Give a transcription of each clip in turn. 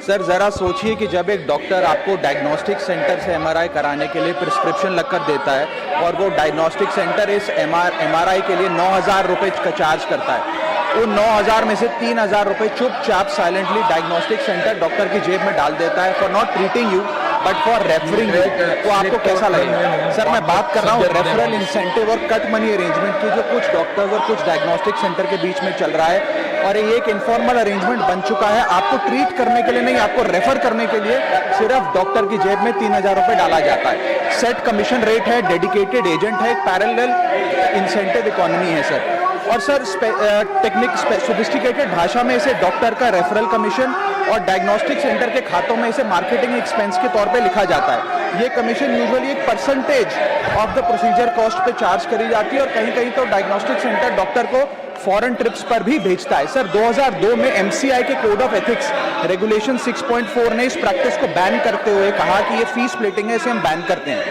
Sir ज़रा सोचिए कि जब एक डॉक्टर आपको डायग्नोस्टिक सेंटर से एमआरआई कराने के लिए प्रिस्क्रिप्शन लग कर देता है और वो डायग्नोस्टिक सेंटर इस एमआरआई के लिए 9,000 रुपये का चार्ज करता है, उन 9,000 में से 3,000 रुपये चुपचाप साइलेंटली डायग्नोस्टिक सेंटर डॉक्टर की जेब में डाल देता है for not treating you but for referring you, तो आपको कैसा लगेगा? सर मैं बात कर रहा हूँ रेफरल इंसेंटिव और कट मनी अरेंजमेंट की जो कुछ डॉक्टर्स और कुछ डायग्नोस्टिक सेंटर के बीच में चल रहा है, और ये एक इनफॉर्मल अरेंजमेंट बन चुका है। आपको ट्रीट करने के लिए नहीं, आपको रेफर करने के लिए सिर्फ डॉक्टर की जेब में 3,000 रुपये डाला जाता है। सेट कमीशन रेट है, डेडिकेटेड एजेंट है, एक पैरेलल इंसेंटिव इकोनॉमी है सर। और सर सोफिस्टिकेटेड भाषा में इसे डॉक्टर का रेफरल कमीशन और डायग्नोस्टिक सेंटर के खातों में इसे मार्केटिंग एक्सपेंस के तौर पे लिखा जाता है। ये कमीशन यूजुअली एक percentage of the procedure cost पे चार्ज करी जाती है, और कहीं कहीं तो डायग्नोस्टिक सेंटर डॉक्टर को फॉरेन ट्रिप्स पर भी भेजता है। सर 2002 में एमसीआई के कोड ऑफ एथिक्स रेगुलेशन 6.4 ने इस प्रैक्टिस को बैन करते हुए कहा कि ये फीस स्प्लिटिंग है, इसे हम बैन करते हैं।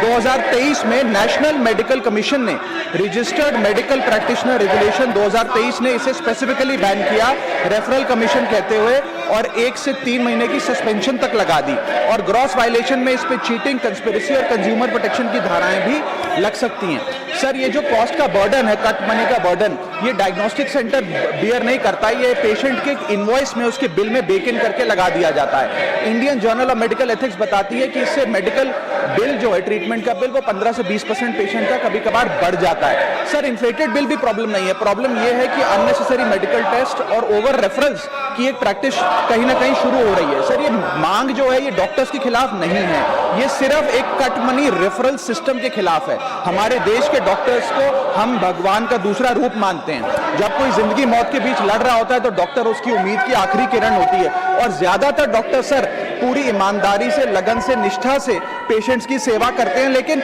2023 में नेशनल मेडिकल कमीशन ने रजिस्टर्ड मेडिकल प्रैक्टिशनर रेगुलेशन 2023 ने इसे स्पेसिफिकली बैन किया, रेफरल कमीशन कहते हुए, और 1 से 3 महीने की सस्पेंशन तक लगा दी। और ग्रॉस वायलेशन में इस पे चीटिंग, कंस्पिरेसी और कंज्यूमर प्रोटेक्शन की धाराएं भी लग सकती हैं। सर ये जो कॉस्ट का बर्डन है, कट मनी का बर्डन, ये डायग्नोस्टिक सेंटर बियर नहीं करता, ये पेशेंट के इनवॉइस में, उसके बिल में बेक इन करके लगा दिया जाता है। Indian journal of medical ethics बताती है कि इससे मेडिकल बिल जो है, ट्रीटमेंट का बिल, वो 15 से 20% पेशेंट का कभी कभार बढ़ जाता है। सर इन्फ्लेटेड बिल भी प्रॉब्लम नहीं है, प्रॉब्लम ये है कि अननेसेसरी मेडिकल टेस्ट और ओवर रेफरेंस की एक प्रैक्टिस कहीं ना कहीं शुरू हो रही है। सर ये मांग जो है ये डॉक्टर्स के खिलाफ नहीं है, ये सिर्फ एक कट मनी रेफरल सिस्टम के खिलाफ है। हमारे देश के डॉक्टर्स को हम भगवान का दूसरा रूप मानते हैं। जब कोई जिंदगी मौत के बीच लड़ रहा होता है तो डॉक्टर उसकी उम्मीद की आखिरी किरण होती है, और ज्यादातर डॉक्टर सर पूरी ईमानदारी से, लगन से, निष्ठा से पेशेंट्स की सेवा करते हैं। लेकिन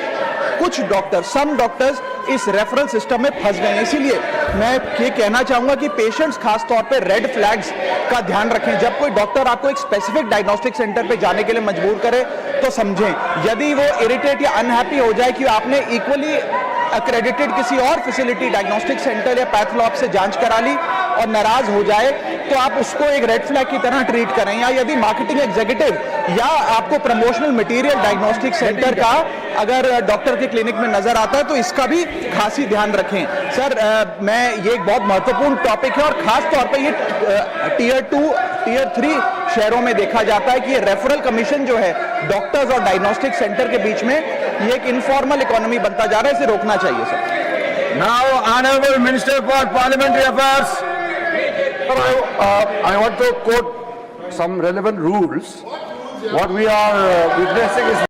कुछ डॉक्टर, सम डॉक्टर्स इस रेफरल सिस्टम में फंस गए हैं। इसीलिए मैं ये कहना चाहूंगा कि पेशेंट्स खास तौर पे रेड फ्लैग्स का ध्यान रखें। जब कोई डॉक्टर आपको एक स्पेसिफिक डायग्नोस्टिक सेंटर पे जाने के लिए मजबूर करे तो समझें, यदि वो इरिटेट या अनहैप्पी हो जाए कि आपने इक्वली अक्रेडिटेड किसी और फैसिलिटी, डायग्नोस्टिक सेंटर या पैथोलॉब से जांच करा ली और नाराज हो जाए, तो आप उसको एक रेड फ्लैग की तरह ट्रीट करें। या यदि मार्केटिंग एग्जीक्यूटिव या आपको प्रमोशनल मटेरियल डायग्नोस्टिक सेंटर का अगर डॉक्टर के क्लिनिक में नजर आता है तो इसका भी खासी ध्यान रखें। सर मैं ये एक बहुत महत्वपूर्ण टॉपिक है, और खास तौर पे ये टीयर 2, टीयर 3 शहरों में देखा जाता है कि ये रेफरल कमीशन जो है डॉक्टर्स और डायग्नोस्टिक सेंटर के बीच में, ये एक इनफॉर्मल इकोनॉमी बनता जा रहा है, इसे रोकना चाहिए sir. Now, Honorable Minister for Parliamentary Affairs. I want to quote some relevant rules. What we are witnessing is